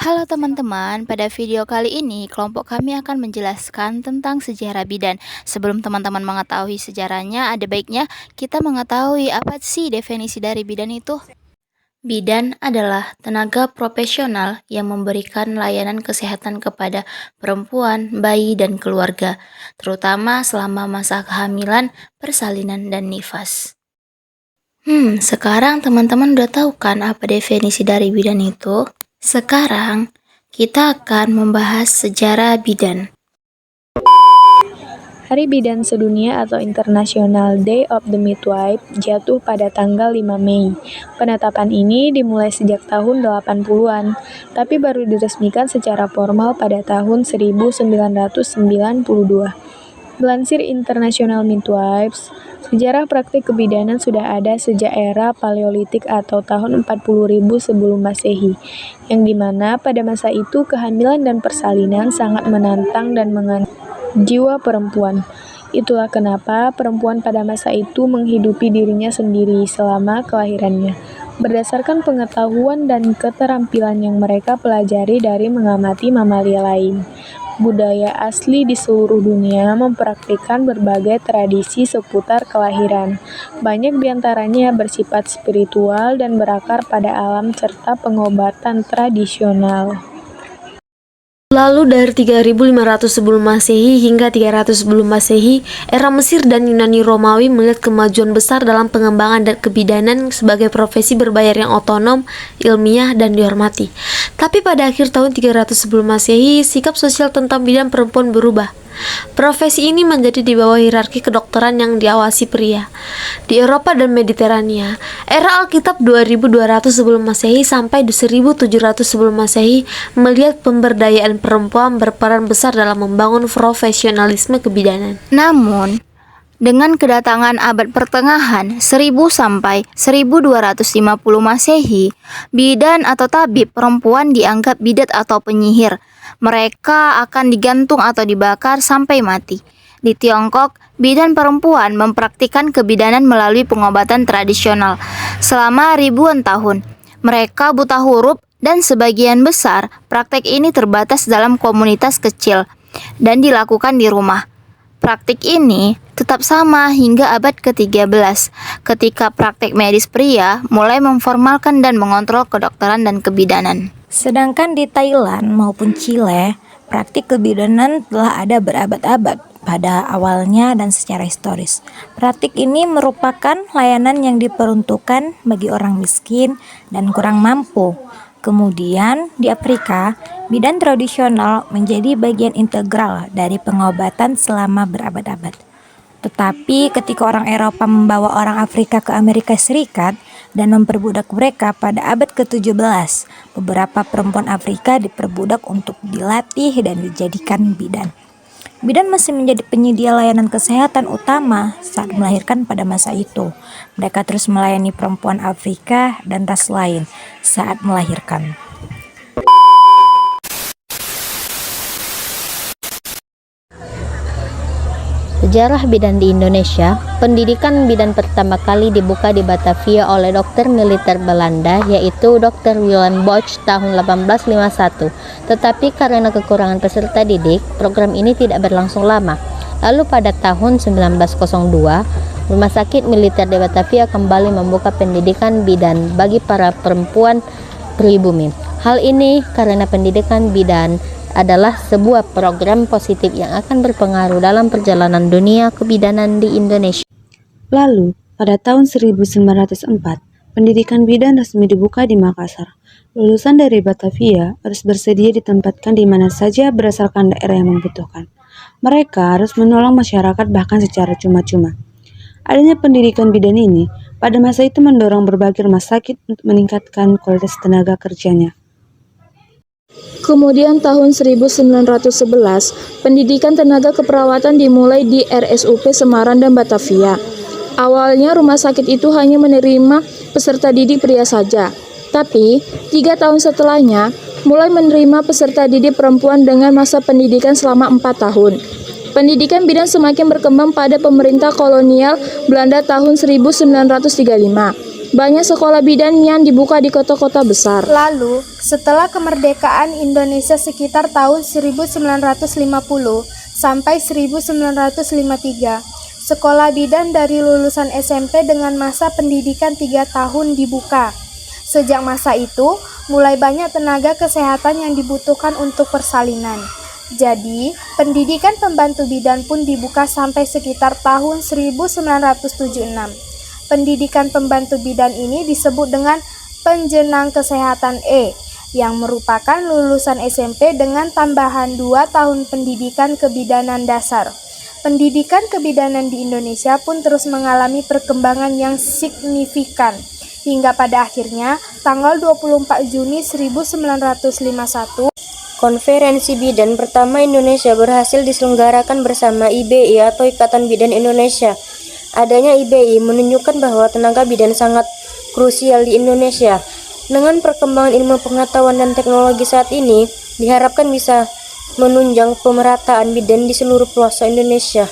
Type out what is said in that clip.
Halo teman-teman, pada video kali ini kelompok kami akan menjelaskan tentang sejarah bidan. Sebelum teman-teman mengetahui sejarahnya, ada baiknya kita mengetahui apa sih definisi dari bidan itu. Bidan adalah tenaga profesional yang memberikan layanan kesehatan kepada perempuan, bayi, dan keluarga, terutama selama masa kehamilan, persalinan, dan nifas. Sekarang teman-teman udah tahu kan apa definisi dari bidan itu? Sekarang kita akan membahas sejarah bidan. Hari Bidan Sedunia atau International Day of the Midwife jatuh pada tanggal 5 Mei. Penetapan ini dimulai sejak tahun 80-an, tapi baru diresmikan secara formal pada tahun 1992. Melansir International Midwives, sejarah praktik kebidanan sudah ada sejak era Paleolitik atau tahun 40.000 sebelum Masehi, yang dimana pada masa itu kehamilan dan persalinan sangat menantang dan mengandung jiwa perempuan. Itulah kenapa perempuan pada masa itu menghidupi dirinya sendiri selama kelahirannya, berdasarkan pengetahuan dan keterampilan yang mereka pelajari dari mengamati mamalia lain. Budaya asli di seluruh dunia mempraktikkan berbagai tradisi seputar kelahiran. Banyak diantaranya bersifat spiritual dan berakar pada alam serta pengobatan tradisional. Lalu dari 3500 sebelum Masehi hingga 300 sebelum Masehi, era Mesir dan Yunani Romawi melihat kemajuan besar dalam pengembangan dan kebidanan sebagai profesi berbayar yang otonom, ilmiah, dan dihormati. Tapi pada akhir tahun 300 sebelum Masehi, sikap sosial tentang bidan perempuan berubah. Profesi ini menjadi di bawah hierarki kedokteran yang diawasi pria. Di Eropa dan Mediterania, era Alkitab 2200 sebelum Masehi sampai 1700 sebelum Masehi melihat pemberdayaan perempuan berperan besar dalam membangun profesionalisme kebidanan. Namun, dengan kedatangan abad pertengahan 1000 sampai 1250 Masehi, bidan atau tabib perempuan dianggap bidat atau penyihir. Mereka akan digantung atau dibakar sampai mati. Di Tiongkok, bidan perempuan mempraktikkan kebidanan melalui pengobatan tradisional selama ribuan tahun. Mereka buta huruf dan sebagian besar praktek ini terbatas dalam komunitas kecil dan dilakukan di rumah. Praktik ini tetap sama hingga abad ke-13, ketika praktik medis pria mulai memformalkan dan mengontrol kedokteran dan kebidanan. Sedangkan di Thailand maupun Chile, praktik kebidanan telah ada berabad-abad pada awalnya dan secara historis. Praktik ini merupakan layanan yang diperuntukkan bagi orang miskin dan kurang mampu. Kemudian di Afrika, bidan tradisional menjadi bagian integral dari pengobatan selama berabad-abad. Tetapi ketika orang Eropa membawa orang Afrika ke Amerika Serikat dan memperbudak mereka pada abad ke-17, beberapa perempuan Afrika diperbudak untuk dilatih dan dijadikan bidan. Bidan masih menjadi penyedia layanan kesehatan utama saat melahirkan pada masa itu. Mereka terus melayani perempuan Afrika dan ras lain saat melahirkan. Sejarah bidan di Indonesia. Pendidikan bidan pertama kali dibuka di Batavia oleh dokter militer Belanda, yaitu Dr. Willem Bosch tahun 1851. Tetapi karena kekurangan peserta didik, program ini tidak berlangsung lama. Lalu pada tahun 1902, Rumah Sakit Militer di Batavia kembali membuka pendidikan bidan bagi para perempuan pribumi. Hal ini karena pendidikan bidan adalah sebuah program positif yang akan berpengaruh dalam perjalanan dunia kebidanan di Indonesia. Lalu, pada tahun 1904, pendidikan bidan resmi dibuka di Makassar. Lulusan dari Batavia harus bersedia ditempatkan di mana saja berdasarkan daerah yang membutuhkan. Mereka harus menolong masyarakat bahkan secara cuma-cuma. Adanya pendidikan bidan ini pada masa itu mendorong berbagai rumah sakit untuk meningkatkan kualitas tenaga kerjanya. Kemudian tahun 1911, pendidikan tenaga keperawatan dimulai di RSUP Semarang dan Batavia. Awalnya rumah sakit itu hanya menerima peserta didik pria saja, tapi 3 tahun setelahnya mulai menerima peserta didik perempuan dengan masa pendidikan selama 4 tahun. Pendidikan bidan semakin berkembang pada pemerintah kolonial Belanda tahun 1935. banyak sekolah bidan yang dibuka di kota-kota besar. Lalu, setelah kemerdekaan Indonesia sekitar tahun 1950 sampai 1953, sekolah bidan dari lulusan SMP dengan masa pendidikan 3 tahun dibuka. Sejak masa itu, mulai banyak tenaga kesehatan yang dibutuhkan untuk persalinan. Jadi, pendidikan pembantu bidan pun dibuka sampai sekitar tahun 1976. Pendidikan pembantu bidan ini disebut dengan penjenang kesehatan E, yang merupakan lulusan SMP dengan tambahan 2 tahun pendidikan kebidanan dasar. Pendidikan kebidanan di Indonesia pun terus mengalami perkembangan yang signifikan, hingga pada akhirnya tanggal 24 Juni 1951, Konferensi Bidan pertama Indonesia berhasil diselenggarakan bersama IBI atau Ikatan Bidan Indonesia. Adanya IBI menunjukkan bahwa tenaga bidan sangat krusial di Indonesia. Dengan perkembangan ilmu pengetahuan dan teknologi saat ini, diharapkan bisa menunjang pemerataan bidan di seluruh pelosok Indonesia.